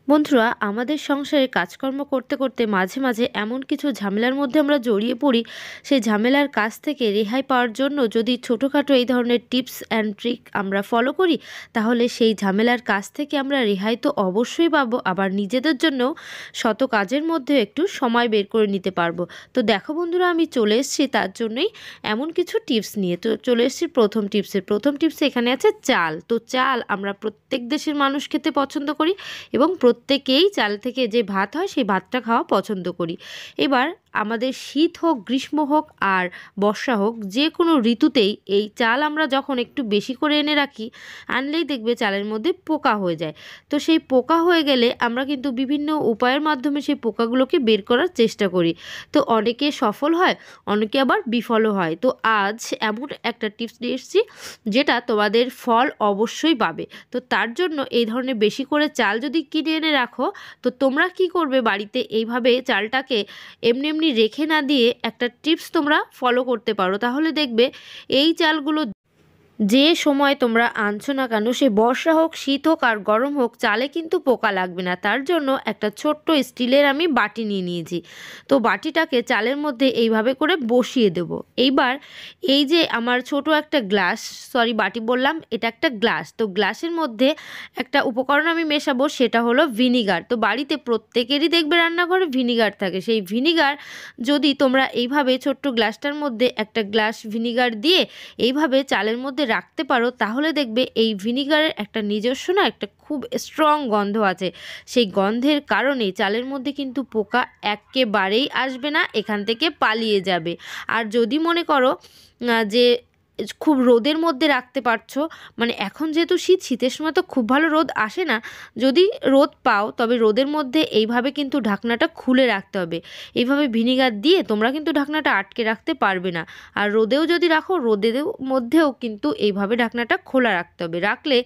বন্ধুরা, আমাদের সংসারে কাজকর্ম করতে করতে মাঝে মাঝে এমন কিছু ঝামেলার মধ্যে আমরা জড়িয়ে পড়ি। সেই ঝামেলার কাছ থেকে রেহাই পাওয়ার জন্য যদি ছোটোখাটো এই ধরনের টিপস অ্যান্ড ট্রিক আমরা ফলো করি, তাহলে সেই ঝামেলার কাছ থেকে আমরা রেহাই তো অবশ্যই পাবো, আবার নিজেদের জন্যও শত কাজের মধ্যে একটু সময় বের করে নিতে পারবো। তো দেখো বন্ধুরা, আমি চলে এসেছি তার জন্যই এমন কিছু টিপস নিয়ে। তো চলে এসেছি প্রথম টিপসে এখানে আছে চাল। তো চাল আমরা প্রত্যেক দেশের মানুষ খেতে পছন্দ করি এবং প্রত্যেকেই চাল থেকে যে ভাত হয় সেই ভাতটা খাওয়া পছন্দ করি। এবার আমাদের শীত হোক, গ্রীষ্ম হোক আর বর্ষা হোক, যে কোনো ঋতুতেই এই চাল আমরা যখন একটু বেশি করে এনে রাখি, আনলেই দেখবে চালের মধ্যে পোকা হয়ে যায়। তো সেই পোকা হয়ে গেলে আমরা কিন্তু বিভিন্ন উপায়ের মাধ্যমে সেই পোকাগুলোকে বের করার চেষ্টা করি। তো অনেকে সফল হয়, অনেকে আবার বিফলও হয়। তো আজ এমন একটা টিপস নিয়ে এসেছি যেটা তোমাদের ফল অবশ্যই পাবে। তো তার জন্য এই ধরনের বেশি করে চাল যদি কিনে এনে রাখো, তো তোমরা কি করবে, বাড়িতে এইভাবে চালটাকে এমনি এমনি রেখে না দিয়ে একটা টিপস তোমরা ফলো করতে পারো। তাহলে দেখবে এই চালগুলো যে সময় তোমরা আনছো না কেন, সে বর্ষা হোক, শীত হোক আর গরম হোক, চালে কিন্তু পোকা লাগবে না। তার জন্য একটা ছোট্ট স্টিলের আমি বাটি নিয়ে নিয়েছি। তো বাটিটাকে চালের মধ্যে এইভাবে করে বসিয়ে দেব। এইবার এই যে আমার ছোট একটা গ্লাস, সরি বাটি বললাম, এটা একটা গ্লাস। তো গ্লাসের মধ্যে একটা উপকরণ আমি মেশাবো, সেটা হলো ভিনিগার। তো বাড়িতে প্রত্যেকেরই দেখবে রান্নাঘরে ভিনিগার থাকে। সেই ভিনিগার যদি তোমরা এইভাবে ছোট্ট গ্লাসটার মধ্যে একটা গ্লাস ভিনিগার দিয়ে এইভাবে চালের মধ্যে রাখতে পারো, তাহলে দেখবে এই ভিনিগারের একটা নিজস্ব না একটা খুব স্ট্রং গন্ধ আছে। সেই গন্ধের কারণে চালের মধ্যে কিন্তু পোকা একেবারেই আসবে না, এখান থেকে পালিয়ে যাবে। আর যদি মনে করো যে খুব রোদের মধ্যে রাখতে পারছো, মানে এখন যেহেতু শীতের সময় তো খুব ভালো রোদ আসে না, যদি রোদ পাও তবে রোদের মধ্যে এইভাবে কিন্তু ঢাকনাটা খুলে রাখতে হবে। এইভাবে ভিনিগার দিয়ে তোমরা কিন্তু ঢাকনাটা আটকে রাখতে পারবে না। আর রোদেও যদি রাখো, রোদের মধ্যেও কিন্তু এইভাবে ঢাকনাটা খোলা রাখতে হবে। রাখলে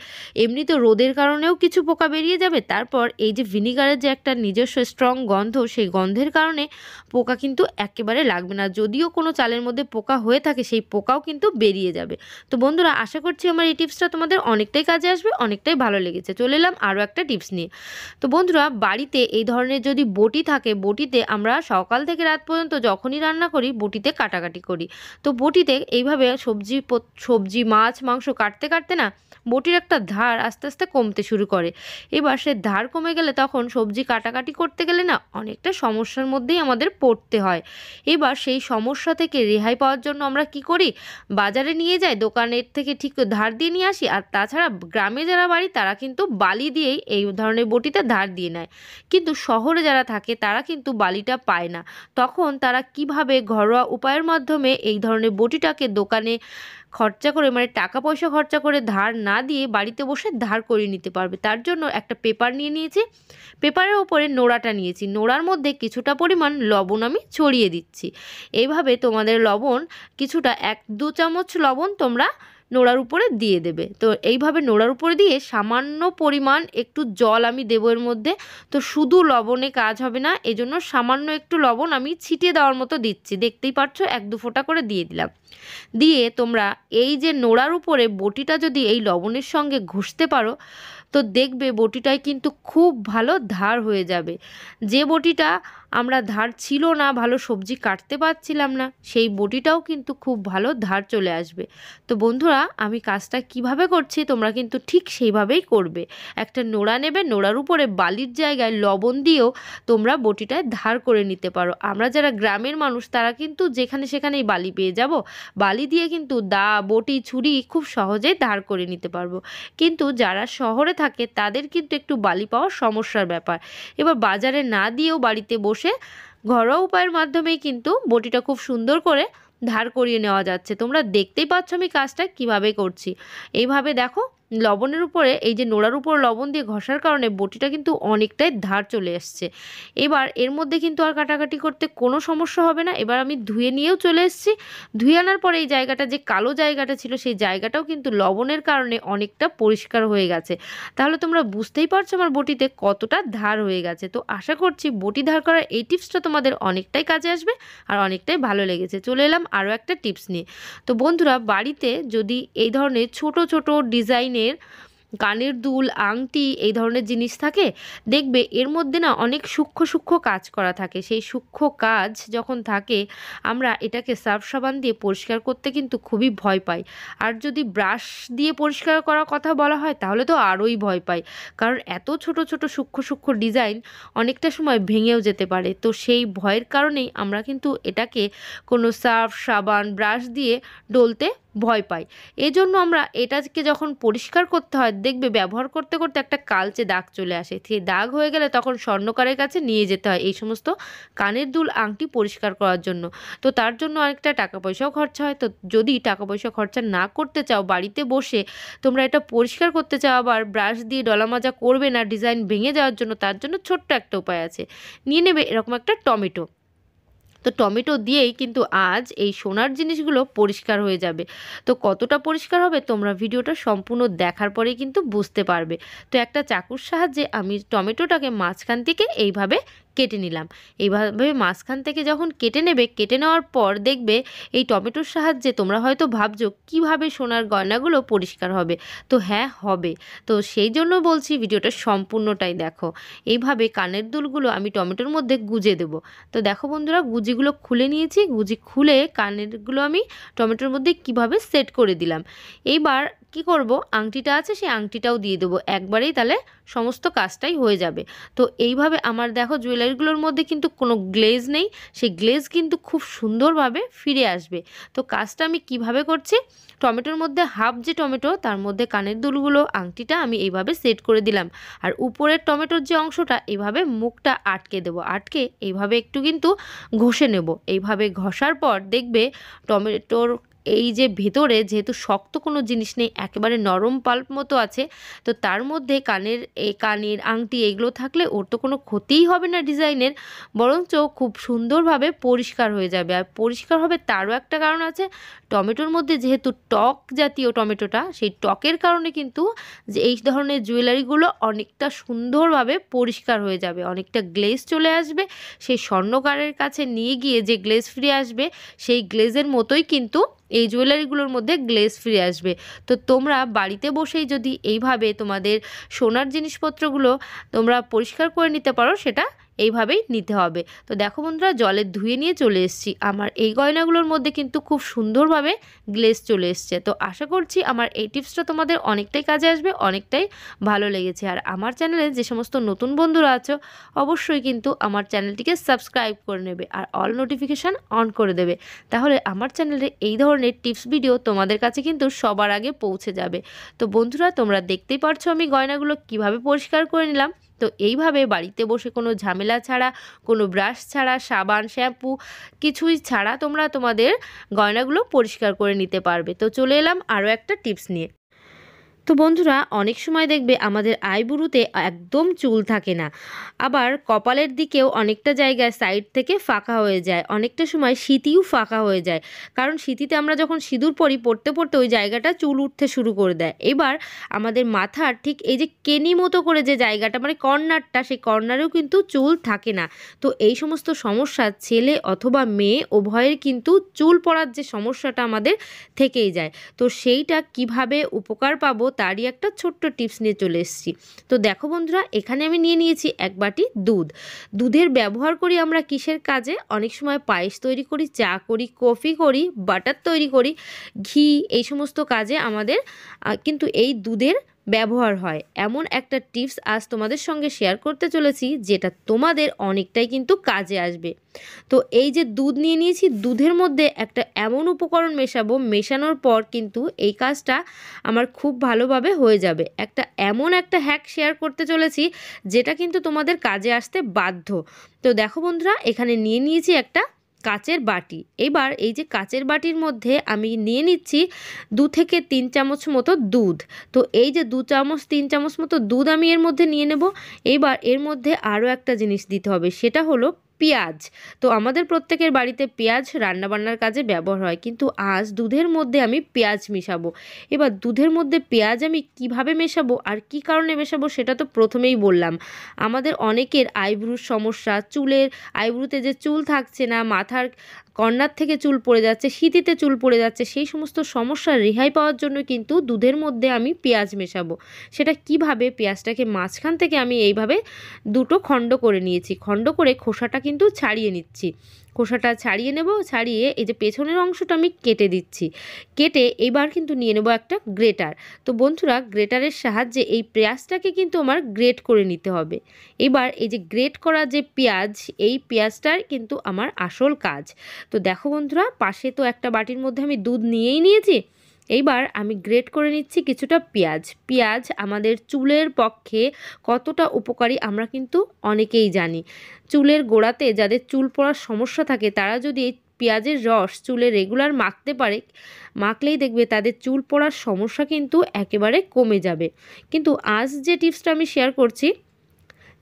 এমনিতে রোদের কারণেও কিছু পোকা বেরিয়ে যাবে, তারপর এই যে ভিনিগারের যে একটা নিজস্ব স্ট্রং গন্ধ, সেই গন্ধের কারণে পোকা কিন্তু একেবারে লাগবে না। যদিও কোনো চালের মধ্যে পোকা হয়ে থাকে, সেই পোকাও কিন্তু বেরিয়ে যাবে। তো বন্ধুরা, আশা করছি আমার এই টিপসটা তোমাদের অনেকটাই কাজে আসবে, অনেকটাই ভালো লেগেছে। চলে এলাম আরও একটা টিপস নিয়ে। তো বন্ধুরা, বাড়িতে এই ধরনের যদি বটি থাকে, বটিতে আমরা সকাল থেকে রাত পর্যন্ত যখনই রান্না করি বটিতে কাটাকাটি করি। তো বটিতে এইভাবে সবজি মাছ মাংস কাটতে কাটতে না বটির একটা ধার আস্তে আস্তে কমতে শুরু করে। এবার সে ধার কমে গেলে তখন সবজি কাটাকাটি করতে গেলে না অনেকটা সমস্যার মধ্যেই আমাদের পড়তে হয়। এবার সেই সমস্যা থেকে রেহাই পাওয়ার জন্য আমরা কি করি, বাজারে নিয়ে যাই, দোকানের থেকে ঠিক ধার দিয়ে নিয়ে আসি। আর তাছাড়া গ্রামে যারা বাড়ি তারা কিন্তু বালি দিয়েই এই ধরনের বটিতে ধার দিয়ে নেয়। কিন্তু শহরে যারা থাকে তারা কিন্তু বালিটা পায় না। তখন তারা কিভাবে ঘরোয়া উপায়ের মাধ্যমে এই ধরনের বটিটাকে দোকানে খরচা করে, মানে টাকা পয়সা খরচা করে ধার না দিয়ে বাড়িতে বসে ধার করিয়ে নিতে পারবে, তার জন্য একটা পেপার নিয়ে নিয়েছি। পেপারের ওপরে নোড়াটা নিয়েছি, নোড়ার মধ্যে কিছুটা পরিমাণ লবণ আমি ছড়িয়ে দিচ্ছি। এইভাবে তোমাদের লবণ কিছুটা 1-2 চামচ লবণ তোমরা নোড়ার উপরে দিয়ে দেবে। তো এইভাবে নোড়ার উপরে দিয়ে সামান্য পরিমাণ একটু জল আমি দেবো এর মধ্যে। তো শুধু লবণে কাজ হবে না, এজন্য সামান্য একটু লবণ আমি ছিটিয়ে দেওয়ার মতো দিচ্ছি। দেখতেই পাচ্ছ 1-2 ফোঁটা করে দিয়ে দিলাম। দিয়ে তোমরা এই যে নোড়ার উপরে বটিটা যদি এই লবণের সঙ্গে ঘষতে পারো, তো দেখবে বটিটায় কিন্তু খুব ভালো ধার হয়ে যাবে। যে বটিটা আমরা ধার ছিল না, ভালো সবজি কাটতে পারছিলাম না, সেই বটিটাও কিন্তু খুব ভালো ধার চলে আসবে। তো বন্ধুরা, আমি কাজটা কিভাবে করছি তোমরা কিন্তু ঠিক সেইভাবেই করবে। একটা নোড়া নেবে, নোড়ার উপরে বালির জায়গায় লবণ দিয়েও তোমরা বটিটায় ধার করে নিতে পারো। আমরা যারা গ্রামের মানুষ তারা কিন্তু যেখানে সেখানেই বালি পেয়ে যাব, বালি দিয়ে কিন্তু বটি ছুরি খুব সহজেই ধার করে নিতে পারবো। কিন্তু যারা শহরে থাকে তাদের কিন্তু একটু বালি পাওয়ার সমস্যার ব্যাপার। এবার বাজারে না দিয়েও বাড়িতে বসে ঘরোয়া উপায়ের মাধ্যমেই কিন্তু বটিটা খুব সুন্দর করে ধার করিয়ে নেওয়া যাচ্ছে। তোমরা দেখতেই পাচ্ছ আমি কাজটা কিভাবে করছি। এইভাবে দেখো, লবণের উপরে এই যে নোড়ার উপর লবণ দিয়ে ঘষার কারণে বটিটা কিন্তু অনেকটাই ধার চলে এসছে। এবার এর মধ্যে কিন্তু আর কাটাকাটি করতে কোনো সমস্যা হবে না। এবার আমি ধুয়ে নিয়েও চলে এসেছি। ধুয়ে আনার পরে এই জায়গাটা, যে কালো জায়গাটা ছিল, সেই জায়গাটাও কিন্তু লবণের কারণে অনেকটা পরিষ্কার হয়ে গেছে। তাহলে তোমরা বুঝতেই পারছো আমার বটিতে কতটা ধার হয়ে গেছে। তো আশা করছি বটি ধার করার এই টিপসটা তোমাদের অনেকটাই কাজে আসবে আর অনেকটাই ভালো লেগেছে। চলে এলাম আরও একটা টিপস নিয়ে। তো বন্ধুরা, বাড়িতে যদি এই ধরনের ছোট ছোট ডিজাইনের কানের দুল, আংটি এই ধরনের জিনিস থাকে, দেখবে এর মধ্যে না অনেক সূক্ষ্ম সূক্ষ্ম কাজ করা থাকে। সেই সূক্ষ্ম কাজ যখন থাকে আমরা এটাকে সার্ফ সাবান দিয়ে পরিষ্কার করতে কিন্তু খুবই ভয় পাই। আর যদি ব্রাশ দিয়ে পরিষ্কার করার কথা বলা হয় তাহলে তো আরোই ভয় পাই, কারণ এত ছোট ছোট সূক্ষ্ম সূক্ষ্ম ডিজাইন অনেকটা সময় ভেঙেও যেতে পারে। তো সেই ভয়ের কারণেই আমরা কিন্তু এটাকে কোনো সার্ফ সাবান ব্রাশ দিয়ে ডলতে ভয় পাই। এজন্য আমরা এটাকে যখন পরিষ্কার করতে হয় দেখবে ব্যবহার করতে করতে একটা কালচে দাগ চলে আসে। সেই দাগ হয়ে গেলে তখন স্বর্ণকারের কাছে নিয়ে যেতে হয় এই সমস্ত কানের দুল আংটি পরিষ্কার করার জন্য। তো তার জন্য অনেকটা টাকা পয়সাও খরচা হয়। তো যদি টাকা পয়সা খরচা না করতে চাও, বাড়িতে বসে তোমরা এটা পরিষ্কার করতে চাও, আবার ব্রাশ দিয়ে ডলা মাজা করবে না ডিজাইন ভেঙে যাওয়ার জন্য, তার জন্য ছোট্ট একটা উপায় আছে। নিয়ে নেবে এরকম একটা টমেটো। তো টমেটো দিয়েই কিন্তু আজ এই সোনার জিনিসগুলো পরিষ্কার হয়ে যাবে। তো কতটা পরিষ্কার হবে তোমরা ভিডিওটা সম্পূর্ণ দেখার পরেই কিন্তু বুঝতে পারবে। তো একটা চাকুর সাহায্যে আমি টমেটোটাকে মাঝখান থেকে এইভাবে কেটে নিলাম। এইভাবে মাঝখান থেকে যখন কেটে নেবে, কেটে নেওয়ার পর দেখবে এই টমেটোর সাহায্যে তোমরা হয়তো ভাবছো কিভাবে সোনার গয়নাগুলো পরিষ্কার হবে। তো হ্যাঁ, হবে। তো সেই জন্য বলছি ভিডিওটা সম্পূর্ণটাই দেখো। এইভাবে কানের দুলগুলো আমি টমেটোর মধ্যে গুজে দেবো। তো দেখো বন্ধুরা, গুজিগুলো খুলে নিয়েছি। গুজি খুলে কানেরগুলো আমি টমেটোর মধ্যে কিভাবে সেট করে দিলাম। এইবার কি করব, আংটিটা আছে সেই আংটিটাও দিয়ে দেবো একবারেই, তাহলে সমস্ত কাজটাই হয়ে যাবে। তো এইভাবে আমার দেখো জুয়েলারিগুলোর মধ্যে কিন্তু কোনো গ্লেজ নেই, সেই গ্লেজ কিন্তু খুব সুন্দরভাবে ফিরে আসবে। তো কাজটা আমি কিভাবে করছি, টমেটোর মধ্যে হাফ যে টমেটো তার মধ্যে কানের দুলগুলো আংটিটা আমি এইভাবে সেট করে দিলাম। আর উপরের টমেটোর যে অংশটা এইভাবে মুখটা আটকে দেবো, আটকে এইভাবে একটু কিন্তু ঘষে নেব। এইভাবে ঘষার পর দেখবে টমেটোর এই যে ভেতরে যেহেতু শক্ত কোনো জিনিস নেই, একেবারে নরম পাল্প মতো আছে, তো তার মধ্যে কানের আংটি এগুলো থাকলে ওর তো কোনো ক্ষতিই হবে না ডিজাইনের, বরঞ্চ খুব সুন্দরভাবে পরিষ্কার হয়ে যাবে। আর পরিষ্কার হবে তারও একটা কারণ আছে, টমেটোর মধ্যে যেহেতু টক জাতীয় টমেটোটা, সেই টকের কারণে কিন্তু যে এই ধরনের জুয়েলারিগুলো অনেকটা সুন্দরভাবে পরিষ্কার হয়ে যাবে, অনেকটা গ্লেজ চলে আসবে। সেই স্বর্ণকারের কাছে নিয়ে গিয়ে যে গ্লেজ ফিরে আসবে, সেই গ্লেজের মতোই কিন্তু এই জুয়েলারিগুলোর মধ্যে গ্লেজ ফিরে আসবে। তো তোমরা বাড়িতে বসেই যদি এইভাবে তোমাদের সোনার জিনিসপত্রগুলো তোমরা পরিষ্কার করে নিতে পারো, সেটা এইভাবেই নিতে হবে। তো দেখো বন্ধুরা, জলে ধুয়ে নিয়ে চলে এসেছি। আমার এই গয়নাগুলোর মধ্যে কিন্তু খুব সুন্দরভাবে গ্লেজ চলে এসছে। তো আশা করছি আমার এই টিপসটা তোমাদের অনেকটাই কাজে আসবে, অনেকটাই ভালো লেগেছে। আর আমার চ্যানেলে যে সমস্ত নতুন বন্ধুরা আছো অবশ্যই কিন্তু আমার চ্যানেলটিকে সাবস্ক্রাইব করে নেবে আর অল নোটিফিকেশান অন করে দেবে, তাহলে আমার চ্যানেলে এই ধরনের টিপস ভিডিও তোমাদের কাছে কিন্তু সবার আগে পৌঁছে যাবে। তো বন্ধুরা, তোমরা দেখতেই পারছো আমি গয়নাগুলো কিভাবে পরিষ্কার করে নিলাম। তো এইভাবে বাড়িতে বসে কোনো ঝামেলা ছাড়া, কোনো ব্রাশ ছাড়া, সাবান শ্যাম্পু কিছুই ছাড়া তোমরা তোমাদের গয়নাগুলো পরিষ্কার করে নিতে পারবে। তো চলে এলাম আরও একটা টিপস নিয়ে। তো বন্ধুরা, অনেক সময় দেখবে আমাদের আইবুড়োতে একদম চুল থাকে না, আবার কপালের দিকেও অনেকটা জায়গায় সাইড থেকে ফাঁকা হয়ে যায়, অনেকটা সময় সিঁথিও ফাঁকা হয়ে যায়, কারণ সিঁথিতে আমরা যখন সিঁদুর পরি পড়তে পড়তে ওই জায়গাটা চুল উঠতে শুরু করে দেয়। এবার আমাদের মাথার ঠিক এই যে কেনি মতো করে যে জায়গাটা মানে কর্নারটা, সেই কর্নারেও কিন্তু চুল থাকে না। তো এই সমস্ত সমস্যা ছেলে অথবা মেয়ে উভয়ের কিন্তু চুল পড়ার যে সমস্যাটা আমাদের থেকেই যায়। তো সেইটা কিভাবে উপকার পাবো তারই একটা ছোট্ট টিপস নিয়ে চলে এসেছি। তো দেখো বন্ধুরা, এখানে আমি নিয়ে নিয়েছি এক বাটি দুধ। দুধের ব্যবহার করি আমরা কিসের কাজে, অনেক সময় পায়েস তৈরি করি, চা করি, কফি করি, বাটার তৈরি করি, ঘি, এই সমস্ত কাজে আমাদের কিন্তু এই দুধের ব্যবহার হয়। এমন একটা টিপস আজ তোমাদের সঙ্গে শেয়ার করতে চলেছি যেটা তোমাদের অনেকটাই কিন্তু কাজে আসবে। তো এই যে দুধ নিয়ে নিয়েছি, দুধের মধ্যে একটা এমন উপকরণ মেশাবো, মেশানোর পর কিন্তু এই কাজটা আমার খুব ভালোভাবে হয়ে যাবে। এমন একটা হ্যাক শেয়ার করতে চলেছি যেটা কিন্তু তোমাদের কাজে আসতে বাধ্য। তো দেখো বন্ধুরা, এখানে নিয়ে নিয়েছি একটা কাচের বাটি। এবার এই যে কাচের বাটির মধ্যে আমি নিয়ে নিচ্ছি 2 থেকে 3 চামচ মতো দুধ। তো এই যে 2 চামচ 3 চামচ মতো দুধ আমি এর মধ্যে নিয়ে নেব। এবার এর মধ্যে আরও একটা জিনিস দিতে হবে, সেটা হলো পেঁয়াজ। তো আমাদের প্রত্যেকের বাড়িতে পেঁয়াজ রান্নাবান্নার কাজে ব্যবহার হয়, কিন্তু আজ দুধের মধ্যে আমি পেঁয়াজ মেশাবো। এবার দুধের মধ্যে পেঁয়াজ আমি কিভাবে মেশাবো আর কি কারণে মেশাবো সেটা তো প্রথমেই বললাম। আমাদের অনেকের আইব্রুর সমস্যা, চুলের আইব্রুতে যে চুল থাকছে না, মাথার কর্নার থেকে চুল পড়ে যাচ্ছে, সিঁথিতে চুল পড়ে যাচ্ছে, সেই সমস্ত সমস্যার রেহাই পাওয়ার জন্য কিন্তু দুধের মধ্যে আমি পেঁয়াজ মেশাবো। সেটা কিভাবে, পেঁয়াজটাকে মাঝখান থেকে আমি এইভাবে দুটো খণ্ড করে নিয়েছি, খণ্ড করে খোসাটা কিন্তু ছাড়িয়ে নিচ্ছি। খোসাটা ছাড়িয়ে নেব, ছাড়িয়ে এই যে পেছনের অংশটা আমি কেটে দিচ্ছি। কেটে এবার কিন্তু নিয়ে নেব একটা গ্রেটার। তো বন্ধুরা, গ্রেটারের সাহায্যে এই পেঁয়াজটাকে কিন্তু আমার গ্রেট করে নিতে হবে। এবার এই যে গ্রেট করা যে পেঁয়াজ, এই পেঁয়াজটার কিন্তু আমার আসল কাজ। তো দেখো বন্ধুরা, পাশে তো একটা বাটির মধ্যে আমি দুধ নিয়েই নিয়েছি। এইবার আমি গ্রেট করে নিচ্ছি কিছুটা পেঁয়াজ। পেঁয়াজ আমাদের চুলের পক্ষে কতটা উপকারী আমরা কিন্তু অনেকেই জানি। চুলের গোড়াতে যাদের চুল পড়ার সমস্যা থাকে তারা যদি এই পেঁয়াজের রস চুলে রেগুলার মাখতে পারে, মাখলেই দেখবে তাদের চুল পড়ার সমস্যা কিন্তু একেবারে কমে যাবে। কিন্তু আজ যে টিপসটা আমি শেয়ার করছি,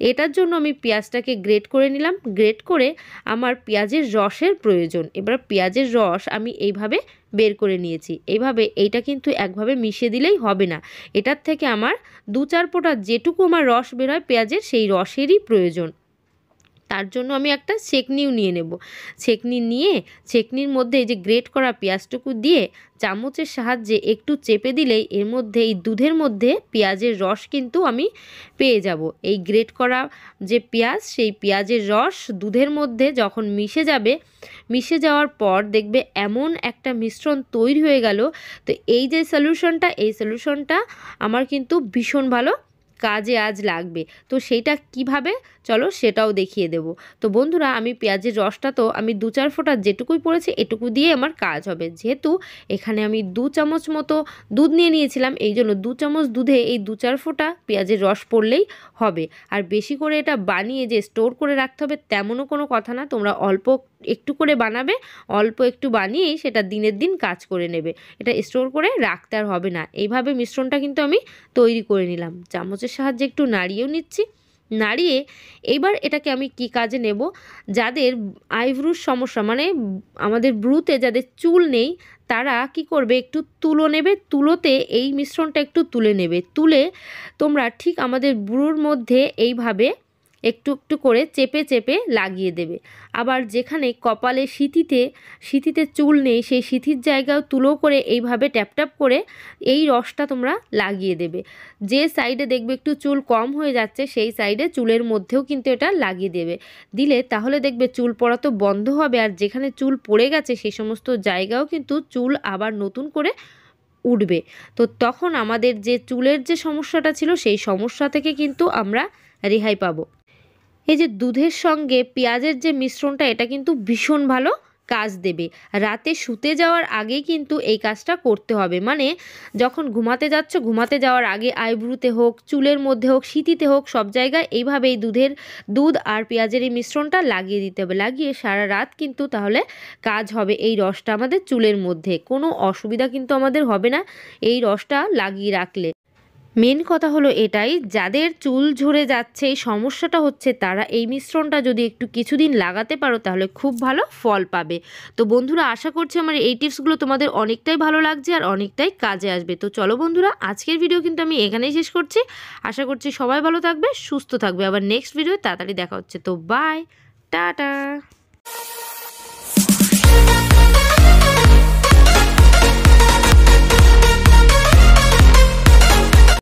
এটার জন্য আমি পেঁয়াজটাকে গ্রেট করে নিলাম। গ্রেট করে আমার পেঁয়াজের রসের প্রয়োজন। এবার পেঁয়াজের রস আমি এইভাবে বের করে নিয়েছি। এইভাবে এইটা কিন্তু একভাবে মিশিয়ে দিলেই হবে না, এটার থেকে আমার 2-4 ফোঁটা যেটুকু আমার রস বের হয় পেঁয়াজের, সেই রসেরই প্রয়োজন। তার জন্য আমি একটা ছেঁকনিও নিয়ে নেব। ছেঁকনি নিয়ে ছেঁকনির মধ্যে এই যে গ্রেট করা পেঁয়াজটুকু দিয়ে চামচের সাহায্যে একটু চেপে দিলেই এর মধ্যে, এই দুধের মধ্যে পেঁয়াজের রস কিন্তু আমি পেয়ে যাব। এই গ্রেট করা যে পেঁয়াজ, সেই পেঁয়াজের রস দুধের মধ্যে যখন মিশে যাবে, মিশে যাওয়ার পর দেখবে এমন একটা মিশ্রণ তৈরি হয়ে গেল। তো এই যে সলিউশনটা, এই সলিউশনটা আমার কিন্তু ভীষণ ভালো কাজে আজ লাগবে। তো সেইটা কিভাবে, চলো সেটাও দেখিয়ে দেব। তো বন্ধুরা, আমি পেঁয়াজের রসটা তো আমি 2-4 ফোঁটা যেটুকুই পড়েছি এটুকু দিয়ে আমার কাজ হবে। যেহেতু এখানে আমি 2 চামচ মতো দুধ নিয়ে নিয়েছিলাম, এই জন্য 2 চামচ দুধে এই 2-4 ফোঁটা পেঁয়াজের রস পড়লেই হবে। আর বেশি করে এটা বানিয়ে যে স্টোর করে রাখতে হবে তেমনও কোনো কথা না। তোমরা অল্প একটু করে বানাবে, অল্প একটু বানিয়েই সেটা দিনের দিন কাজ করে নেবে। এটা স্টোর করে রাখতে আর হবে না। এইভাবে মিশ্রণটা কিন্তু আমি তৈরি করে নিলাম। চামচের সাহায্যে একটু নাড়িয়েও নিচ্ছি। নাড়িয়ে এইবার এটাকে আমি কি কাজে নেব, যাদের আইব্রুর সমস্যা, মানে আমাদের ব্রুতে যাদের চুল নেই, তারা কি করবে, একটু তুলো নেবে, তুলোতে এই মিশ্রণটা একটু তুলে নেবে। তুলে তোমরা ঠিক আমাদের ব্রুর মধ্যে এইভাবে একটু একটু করে চেপে চেপে লাগিয়ে দেবে। আবার যেখানে কপালে সিঁথিতে চুল নেই, সেই সিঁথির জায়গাও তুলো করে এইভাবে ট্যাপ ট্যাপ করে এই রসটা তোমরা লাগিয়ে দেবে। যে সাইডে দেখবে একটু চুল কম হয়ে যাচ্ছে, সেই সাইডে চুলের মধ্যেও কিন্তু এটা লাগিয়ে দেবে। দিলে তাহলে দেখবে চুল পড়া তো বন্ধ হবে, আর যেখানে চুল পড়ে গেছে সেই সমস্ত জায়গাও কিন্তু চুল আবার নতুন করে উঠবে। তো তখন আমাদের যে চুলের যে সমস্যাটা ছিল, সেই সমস্যা থেকে কিন্তু আমরা রেহাই পাবো। এই যে দুধের সঙ্গে পেঁয়াজের যে মিশ্রণটা, এটা কিন্তু ভীষণ ভালো কাজ দেবে। রাতে শুতে যাওয়ার আগেই কিন্তু এই কাজটা করতে হবে। মানে যখন ঘুমাতে যাচ্ছ, ঘুমাতে যাওয়ার আগে আইব্রুতে হোক, চুলের মধ্যে হোক, সিঁথিতে হোক, সব জায়গায় এইভাবে এই দুধ আর পেঁয়াজের এই মিশ্রণটা লাগিয়ে দিতে হবে। লাগিয়ে সারা রাত কিন্তু তাহলে কাজ হবে। এই রসটা আমাদের চুলের মধ্যে কোনো অসুবিধা কিন্তু আমাদের হবে না এই রসটা লাগিয়ে রাখলে। মেন কথা হলো এটাই, যাদের চুল ঝরে যাচ্ছে, এই সমস্যাটা হচ্ছে, তারা এই মিশ্রণটা যদি একটু কিছুদিন লাগাতে পারো তাহলে খুব ভালো ফল পাবে। তো বন্ধুরা, আশা করছি আমার এই টিপসগুলো তোমাদের অনেকটাই ভালো লাগছে আর অনেকটাই কাজে আসবে। তো চলো বন্ধুরা, আজকের ভিডিও কিন্তু আমি এখানেই শেষ করছি। আশা করছি সবাই ভালো থাকবে, সুস্থ থাকবে। আবার নেক্সট ভিডিও তাড়াতাড়ি দেখা হচ্ছে। তো বাই, টাটা।